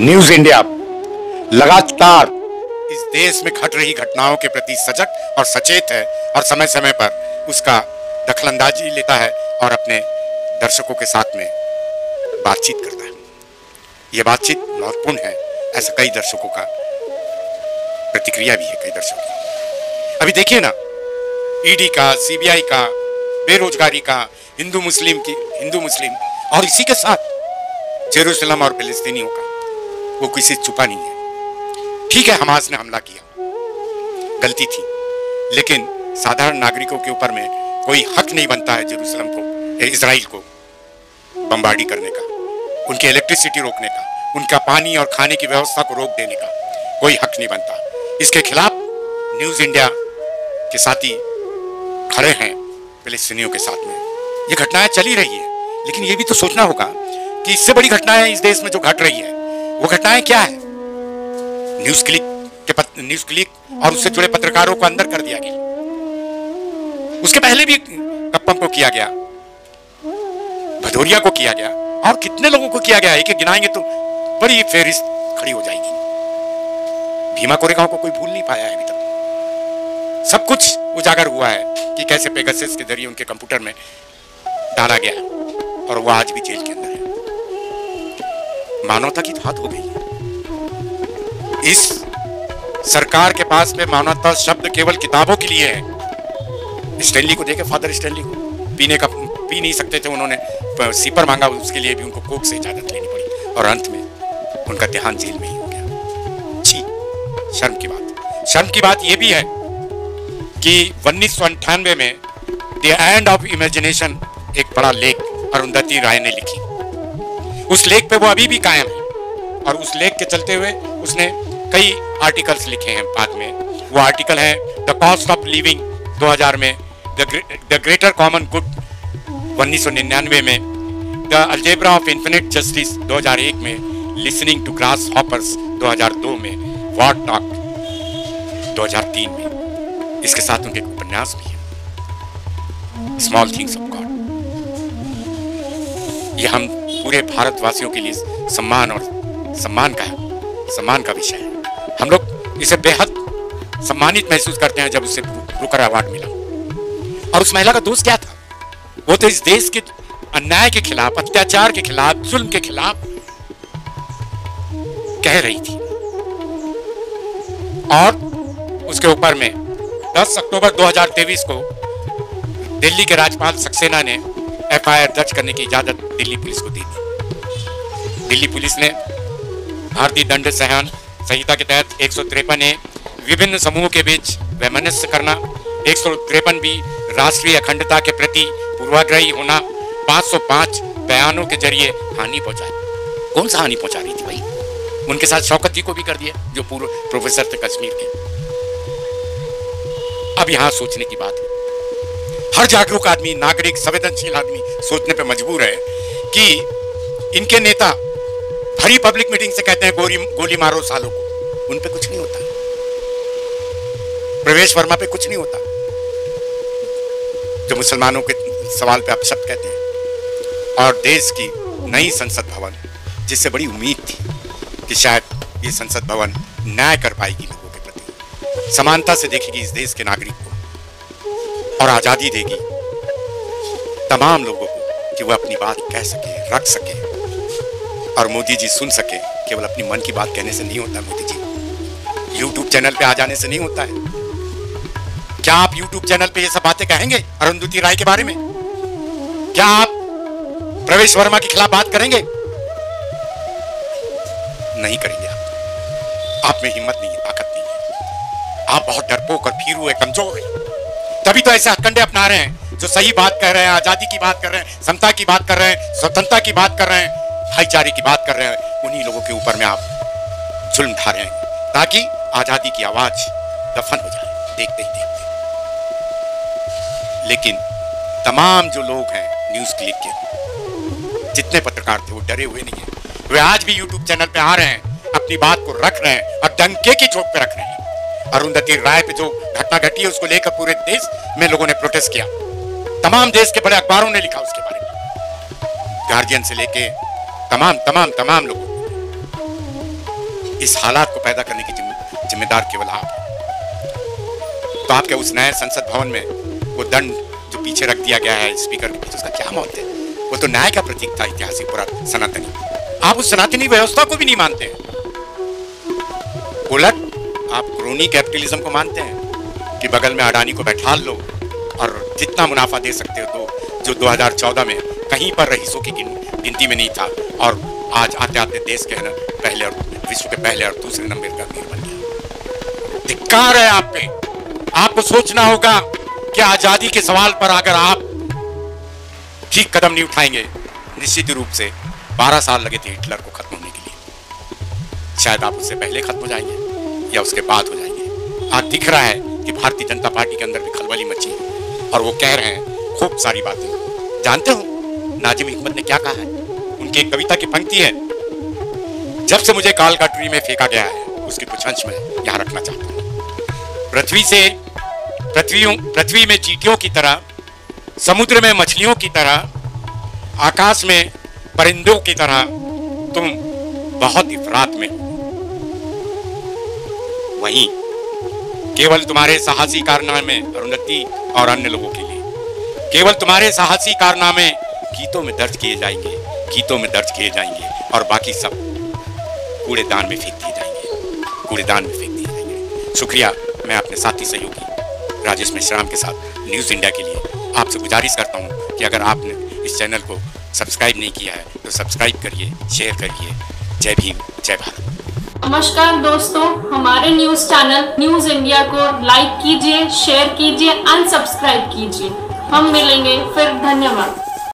News India लगातार इस देश में घट रही घटनाओं के प्रति सजग और सचेत है और समय समय पर उसका दखलंदाजी लेता है और अपने दर्शकों के साथ में बातचीत करता है। यह बातचीत महत्वपूर्ण है, ऐसा कई दर्शकों का प्रतिक्रिया भी है। कई दर्शकों की अभी देखिए ना, ईडी का, सीबीआई का, बेरोजगारी का, हिंदू मुस्लिम और इसी के साथ जेरूसलम और फिलिस्तीनियों का, वो किसी छुपा नहीं है। ठीक है, हमास ने हमला किया, गलती थी, लेकिन साधारण नागरिकों के ऊपर में कोई हक नहीं बनता है जेरूसलम को, इजराइल को बमबार्डी करने का, उनकी इलेक्ट्रिसिटी रोकने का, उनका पानी और खाने की व्यवस्था को रोक देने का कोई हक नहीं बनता। इसके खिलाफ न्यूज इंडिया के साथी खड़े हैं फिलिस्तीनियों के साथ में। ये घटनाएं चली रही है, लेकिन ये भी तो सोचना होगा कि इससे बड़ी घटनाएं इस देश में जो घट रही है, वो घटनाएं क्या है। न्यूज क्लिक और उससे जुड़े पत्रकारों को अंदर कर दिया गया। उसके पहले भी कप्पम को किया गया, भदौरिया को किया गया, और कितने लोगों को किया गया। एक एक गिनाएंगे तो बड़ी फेहरिस्त खड़ी हो जाएगी। भीमा कोरेगांव को कोई भूल नहीं पाया है अभी तक। सब कुछ उजागर हुआ है कि कैसे पेगासस के जरिए उनके कंप्यूटर में डाला गया और वो आज भी जेल के अंदर है। मानवता की बात हो गई है। इस सरकार के पास में मानवता शब्द केवल किताबों के लिए है। स्टैनली को देखे, फादर स्टैनली को पी नहीं सकते थे, उन्होंने सीपर मांगा, उसके लिए भी उनको कोर्ट से इजाजत लेनी पड़ी और अंत में उनका देहांत जेल में ही हो गया। छी, शर्म की बात यह भी है कि 1998 में द एंड ऑफ इमेजिनेशन एक बड़ा लेख अरुंधति राय ने लिखी। उस लेख पे वो अभी भी कायम है और उस लेख के चलते हुए उसने कई आर्टिकल्स लिखे हैं बाद में। वो आर्टिकल है द कॉस्ट ऑफ लिविंग 2000 में, द ग्रेटर कॉमन गुड 1999 में, the algebra of infinite justice 2001 में, लिसनिंग टू ग्रास हॉपर्स 2002 में, वॉट टॉक 2003 में। इसके साथ उनके उपन्यास भी है, स्मॉल थिंग्स ऑफ गॉड। ये हम पूरे भारतवासियों के लिए सम्मान का विषय है। हम लोग इसे बेहद सम्मानित महसूस करते हैं जब उसे बुकर अवार्ड मिला। और उस महिला का दोष क्या था? वो तो इस देश के अन्याय के खिलाफ, अत्याचार के खिलाफ, जुल्म के खिलाफ कह रही थी। और उसके ऊपर में 10 अक्टूबर 2023 को दिल्ली के राज्यपाल सक्सेना ने FIR दर्ज करने की इजाजत दिल्ली पुलिस को दी थी। दिल्ली पुलिस ने भारतीय दंड संहिता के तहत 153 विभिन्न समूहों के बीच वैमनस्य करना, 153 भी राष्ट्रीय अखंडता के प्रति पूर्वाग्रही होना, 505 बयानों के जरिए हानि पहुंचाई। कौन सा हानि पहुंचा रही थी भाई? उनके साथ शौकत जी को भी कर दिया, जो पूर्व प्रोफेसर थे कश्मीर के। अब यहां सोचने की बात है, हर जागरूक आदमी, नागरिक, संवेदनशील आदमी सोचने पे मजबूर है कि इनके नेता भरी पब्लिक मीटिंग से कहते हैं गोली मारो सालों को, उन पे कुछ नहीं होता। प्रवेश वर्मा पे कुछ नहीं होता, जो मुसलमानों के सवाल पे अपशब्द कहते हैं। और देश की नई संसद भवन, जिससे बड़ी उम्मीद थी कि शायद ये संसद भवन न्याय कर पाएगी, लोगों के प्रति समानता से देखेगी इस देश के नागरिक को और आजादी देगी तमाम लोगों को कि वह अपनी बात कह सके, रख सके और मोदी जी सुन सके। केवल अपनी मन की बात कहने से नहीं होता मोदी जी, यूट्यूब चैनल पे आ जाने से नहीं होता है। क्या आप YouTube चैनल पे ये सब बातें कहेंगे अरुंधति राय के बारे में? क्या आप प्रवेश वर्मा के खिलाफ बात करेंगे? नहीं करेंगे। आप में हिम्मत नहीं है, ताकत नहीं है। आप बहुत डरपोक और भीरू है, कमजोर है। तभी तो ऐसे हथकंडे अपना रहे हैं जो सही बात कर रहे हैं, आजादी की बात कर रहे हैं, समता की बात कर रहे हैं, स्वतंत्रता की बात कर रहे हैं, भाईचारे की बात कर रहे हैं। उन्हीं लोगों के ऊपर में आप जुल्म ढा रहे हैं ताकि आजादी की आवाज दफन हो जाए देखते ही देखते। लेकिन तमाम जो लोग हैं न्यूज क्लिक के, जितने पत्रकार थे, वो डरे हुए नहीं है। वे आज भी यूट्यूब चैनल पे आ रहे हैं, अपनी बात को रख रहे हैं और डंके की चोट पे रख रहे हैं। अरुंधति राय पे जो घटना घटी है उसको लेकर पूरे देश में लोगों ने प्रोटेस्ट किया। तमाम देश के बड़े अखबारों ने लिखा उसके बारे में, गार्जियन से लेके तमाम लोगों। इस हालात को पैदा करने की जिम्मेदार केवल आप हैं। तो आपके उस नए संसद भवन में वो दंड जो पीछे रख दिया गया है स्पीकर के पीछे, उसका क्या मौत है? वो तो न्याय का प्रतीक था, ऐतिहासिक पूरा सनातनी। आप उस सनातनी व्यवस्था को भी नहीं मानते हैं। उलट आप क्रोनी कैपिटलिज्म को मानते हैं कि बगल में अडानी को बैठा लो और जितना मुनाफा दे सकते हो दो, जो 2014 में कहीं पर रईसों की गिनती में नहीं था और आज आते आते देश के पहले और विश्व के पहले और दूसरे नंबर का अमीर बन गया। धिक्कार है आप पे। आपको सोचना होगा कि आजादी के सवाल पर अगर आप ठीक कदम नहीं उठाएंगे, निश्चित रूप से 12 साल लगे थे हिटलर को खत्म होने के लिए, शायद आप उससे पहले खत्म हो जाएंगे या उसके बाद हो जाएंगे। आज दिख रहा है कि भारतीय जनता पार्टी के अंदर भी खलबली मची है और वो कह रहे हैं खूब सारी बातें। जानते हो नाजिम हिकमत ने क्या कहा है? उनकी एक कविता की पंक्ति है, जब से मुझे काल का ट्री में फेंका गया है, उसके कुछ अंश में यहां रखना चाहता हूं। पृथ्वी में चींटियों की तरह, समुद्र में मछलियों की तरह, आकाश में परिंदों की तरह तुम बहुत इफरात में हो। वहीं केवल तुम्हारे साहसी कारनामे अरुंधति और अन्य लोगों के लिए, केवल तुम्हारे साहसी कारनामे गीतों में दर्ज किए जाएंगे, गीतों में दर्ज किए जाएंगे और बाकी सब कूड़ेदान में फेंक दिए जाएंगे, कूड़ेदान में फेंक दिए जाएंगे। शुक्रिया। मैं अपने साथी सहयोगी राजेश मिश्राम के साथ न्यूज़ इंडिया के लिए आपसे गुजारिश करता हूं कि अगर आपने इस चैनल को सब्सक्राइब नहीं किया है तो सब्सक्राइब करिए, शेयर करिए। जय भीम, जय भारत। नमस्कार दोस्तों, हमारे न्यूज़ चैनल न्यूज़ इंडिया को लाइक कीजिए, शेयर कीजिए, अनसब्सक्राइब कीजिए। हम मिलेंगे फिर। धन्यवाद।